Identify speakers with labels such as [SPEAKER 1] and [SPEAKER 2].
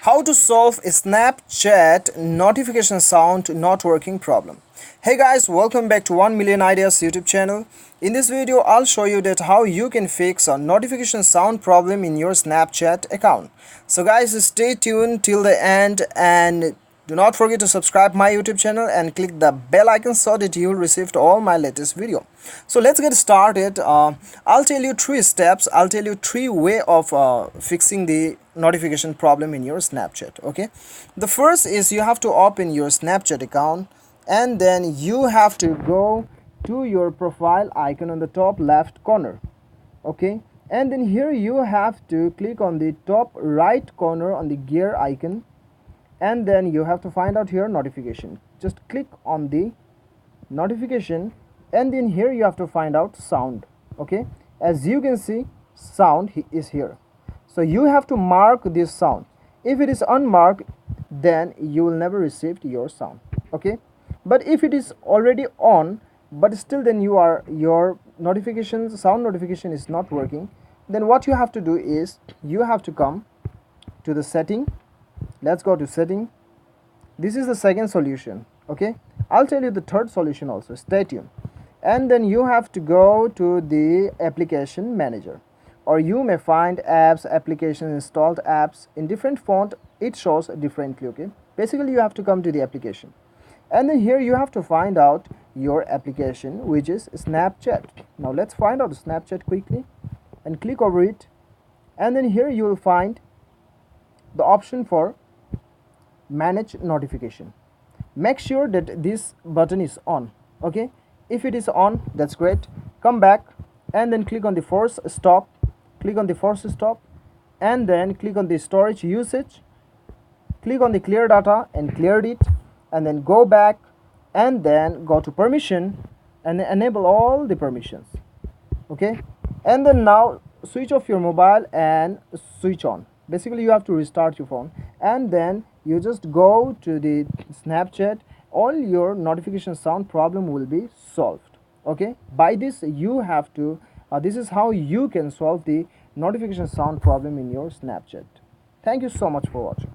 [SPEAKER 1] How to solve a Snapchat notification sound not working problem. Hey guys, welcome back to 1 Million Ideas YouTube channel. In this video, I'll show you that how you can fix a notification sound problem in your Snapchat account. So guys, stay tuned till the end and do not forget to subscribe my YouTube channel and click the bell icon so that you will receive all my latest video. So let's get started. I'll tell you three steps. I'll tell you three way of fixing the notification problem in your Snapchat. Okay, the first is you have to open your Snapchat account and then you have to go to your profile icon on the top left corner. Okay, and then here you have to click on the top right corner on the gear icon, and then you have to find out here notification. Just click on the notification and then here you have to find out sound. Okay, as you can see, sound is here, so you have to mark this sound. If it is unmarked, then you will never receive your sound. Okay, but if it is already on but still then your sound notification is not working, then what you have to do is you have to come to the setting. Let's go to setting. This is the second solution. Okay, I'll tell you the third solution also, stay tuned. And then you have to go to the application manager, or you may find apps, applications, installed apps in different font. It shows differently. Okay, basically you have to come to the application and then here you have to find out your application, which is Snapchat. Now let's find out Snapchat quickly and click over it, and then here you will find the option for manage notification. Make sure that this button is on. Okay, if it is on, that's great. Come back and then click on the force stop, and then click on the storage usage, click on the clear data and cleared it, and then go back and then go to permission and enable all the permissions. Okay, and then now switch off your mobile and switch on. Basically you have to restart your phone and then you just go to the Snapchat. All your notification sound problem will be solved. Okay, by this you have to this is how you can solve the notification sound problem in your Snapchat. Thank you so much for watching.